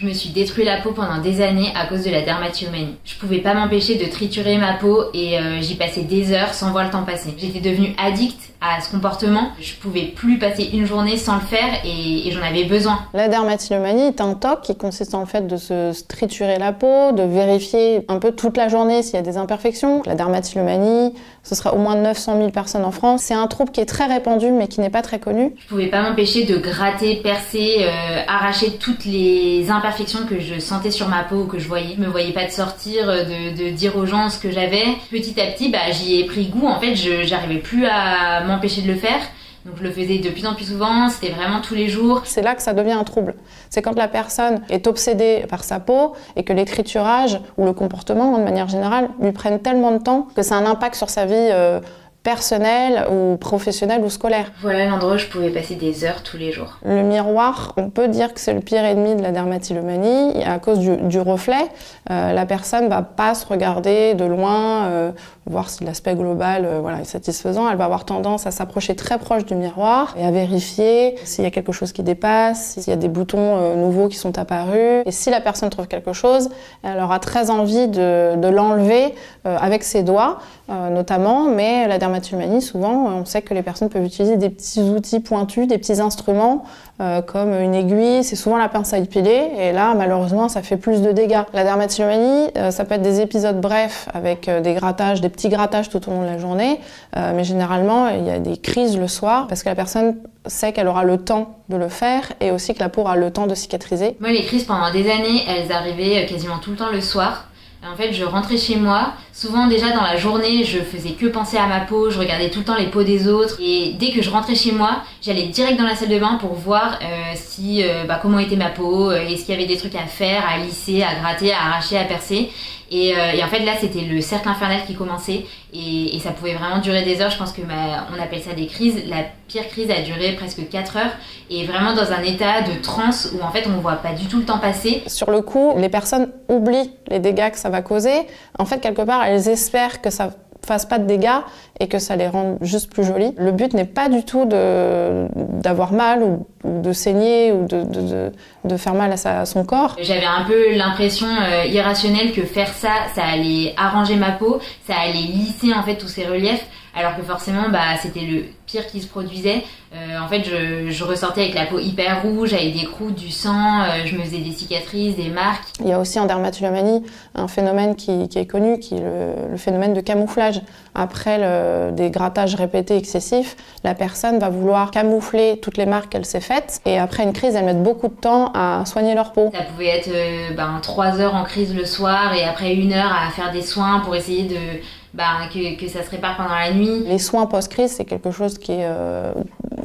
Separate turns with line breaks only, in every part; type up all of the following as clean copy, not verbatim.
Je me suis détruit la peau pendant des années à cause de la dermatillomanie. Je pouvais pas m'empêcher de triturer ma peau et j'y passais des heures sans voir le temps passer. J'étais devenue addict à ce comportement. Je pouvais plus passer une journée sans le faire et j'en avais besoin.
La dermatillomanie est un TOC qui consiste en le fait de se triturer la peau, de vérifier un peu toute la journée s'il y a des imperfections. La dermatillomanie, ce sera au moins 900 000 personnes en France. C'est un trouble qui est très répandu mais qui n'est pas très connu.
Je pouvais pas m'empêcher de gratter, percer, arracher toutes les imperfections que je sentais sur ma peau ou que je voyais. Je me voyais pas de sortir, de dire aux gens ce que j'avais. Petit à petit, j'y ai pris goût. En fait, j'arrivais plus à m'empêcher de le faire. Donc je le faisais de plus en plus souvent, c'était vraiment tous les jours.
C'est là que ça devient un trouble. C'est quand la personne est obsédée par sa peau et que les triturages ou le comportement, de manière générale, lui prennent tellement de temps que ça a un impact sur sa vie personnelle ou professionnelle ou scolaire.
Voilà l'endroit où je pouvais passer des heures tous les jours.
Le miroir, on peut dire que c'est le pire ennemi de la dermatillomanie. À cause du reflet, la personne va pas se regarder de loin, voir si l'aspect global est satisfaisant. Elle va avoir tendance à s'approcher très proche du miroir et à vérifier s'il y a quelque chose qui dépasse, s'il y a des boutons nouveaux qui sont apparus. Et si la personne trouve quelque chose, elle aura très envie de l'enlever avec ses doigts, notamment, mais la dermatillomanie, souvent, on sait que les personnes peuvent utiliser des petits outils pointus, des petits instruments, comme une aiguille, c'est souvent la pince à épiler, et là, malheureusement, ça fait plus de dégâts. La dermatillomanie, ça peut être des épisodes brefs, avec des petits grattages tout au long de la journée, mais généralement, il y a des crises le soir, parce que la personne sait qu'elle aura le temps de le faire, et aussi que la peau aura le temps de cicatriser.
Moi, les crises, pendant des années, elles arrivaient quasiment tout le temps le soir. En fait, je rentrais chez moi, souvent déjà dans la journée, je faisais que penser à ma peau, je regardais tout le temps les peaux des autres. Et dès que je rentrais chez moi, j'allais direct dans la salle de bain pour voir comment était ma peau, est-ce qu'il y avait des trucs à faire, à lisser, à gratter, à arracher, à percer. Et en fait là c'était le cercle infernal qui commençait et ça pouvait vraiment durer des heures. Je pense que on appelle ça des crises. La pire crise a duré presque 4 heures et vraiment dans un état de transe où en fait on voit pas du tout le temps passer.
Sur le coup, les personnes oublient les dégâts que ça va causer. En fait, quelque part, elles espèrent que ça fasse pas de dégâts et que ça les rende juste plus jolies. Le but n'est pas du tout d'avoir mal ou de saigner ou de faire mal à son corps.
J'avais un peu l'impression irrationnelle que faire ça allait arranger ma peau, ça allait lisser en fait tous ces reliefs, alors que forcément c'était le pire qui se produisait. En fait je ressortais avec la peau hyper rouge, avec des croûtes, du sang, je me faisais des cicatrices, des marques.
Il y a aussi en dermatillomanie un phénomène qui est connu, qui est le phénomène de camouflage. Après des grattages répétés excessifs, la personne va vouloir camoufler toutes les marques qu'elle s'est faites et après une crise, elles mettent beaucoup de temps à soigner leur peau.
Ça pouvait être 3 heures en crise le soir et après 1 heure à faire des soins pour essayer que ça se répare pendant la nuit.
Les soins post-crise, c'est quelque chose qui est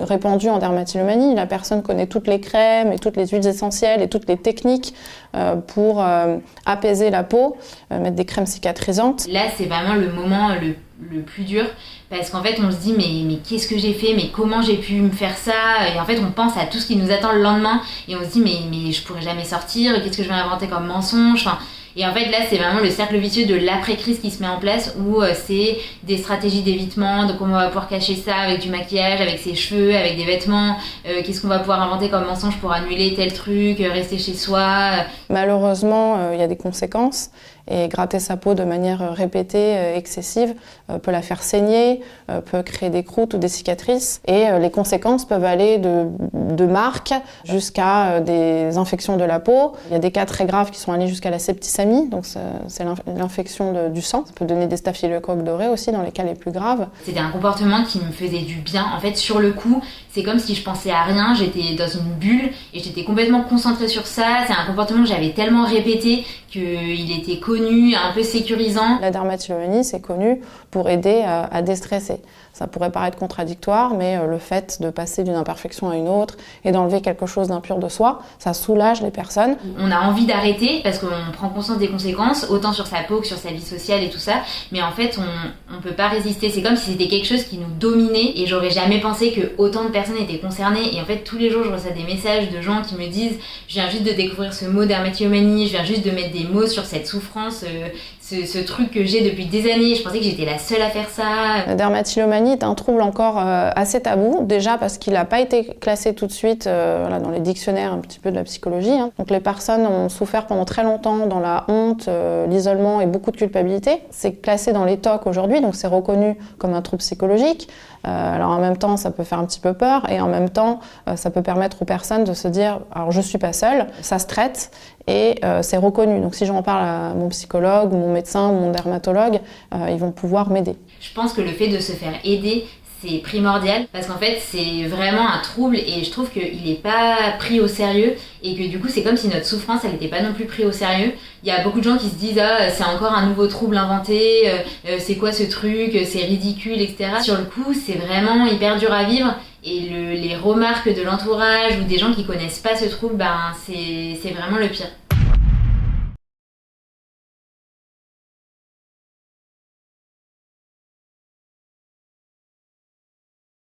répandu en dermatillomanie. La personne connaît toutes les crèmes et toutes les huiles essentielles et toutes les techniques pour apaiser la peau, mettre des crèmes cicatrisantes.
Là, c'est vraiment le moment le plus dur parce qu'en fait on se dit mais qu'est-ce que j'ai fait, mais comment j'ai pu me faire ça, et en fait on pense à tout ce qui nous attend le lendemain et on se dit mais je pourrais jamais sortir, qu'est-ce que je vais inventer comme mensonge, et en fait là c'est vraiment le cercle vicieux de l'après-crise qui se met en place où c'est des stratégies d'évitement, de comment on va pouvoir cacher ça avec du maquillage, avec ses cheveux, avec des vêtements, qu'est-ce qu'on va pouvoir inventer comme mensonge pour annuler tel truc, rester chez soi.
Malheureusement il y a des conséquences. Et gratter sa peau de manière répétée, excessive, peut la faire saigner, peut créer des croûtes ou des cicatrices. Et les conséquences peuvent aller de marques jusqu'à des infections de la peau. Il y a des cas très graves qui sont allés jusqu'à la septicémie, donc c'est l'infection du sang. Ça peut donner des staphylocoques dorés aussi dans les cas les plus graves.
C'était un comportement qui me faisait du bien. En fait, sur le coup, c'est comme si je pensais à rien, j'étais dans une bulle et j'étais complètement concentrée sur ça. C'est un comportement que j'avais tellement répété qu'il était connu, un peu sécurisant.
La dermatillomanie, c'est connu pour aider à déstresser. Ça pourrait paraître contradictoire, mais le fait de passer d'une imperfection à une autre et d'enlever quelque chose d'impur de soi, ça soulage les personnes.
On a envie d'arrêter parce qu'on prend conscience des conséquences, autant sur sa peau que sur sa vie sociale et tout ça, mais en fait on peut pas résister. C'est comme si c'était quelque chose qui nous dominait et j'aurais jamais pensé que autant de personnes étaient concernées. Et en fait tous les jours je reçois des messages de gens qui me disent « Je viens juste de découvrir ce mot dermatillomanie, je viens juste de mettre des mots sur cette souffrance, ce truc que j'ai depuis des années. Je pensais que j'étais la seule à faire ça.
La dermatillomanie est un trouble encore assez tabou, déjà parce qu'il n'a pas été classé tout de suite dans les dictionnaires un petit peu de la psychologie. Donc les personnes ont souffert pendant très longtemps dans la honte, l'isolement et beaucoup de culpabilité. C'est classé dans les TOC aujourd'hui, donc c'est reconnu comme un trouble psychologique. Alors en même temps, ça peut faire un petit peu peur et en même temps, ça peut permettre aux personnes de se dire « alors je suis pas seule, ça se traite ». Et c'est reconnu. Donc si j'en parle à mon psychologue, mon médecin, mon dermatologue, ils vont pouvoir m'aider.
Je pense que le fait de se faire aider, c'est primordial parce qu'en fait c'est vraiment un trouble et je trouve qu'il n'est pas pris au sérieux et que du coup c'est comme si notre souffrance elle n'était pas non plus prise au sérieux. Il y a beaucoup de gens qui se disent ah c'est encore un nouveau trouble inventé, c'est quoi ce truc, c'est ridicule, etc. Sur le coup c'est vraiment hyper dur à vivre et les remarques de l'entourage ou des gens qui connaissent pas ce trouble, c'est vraiment le pire.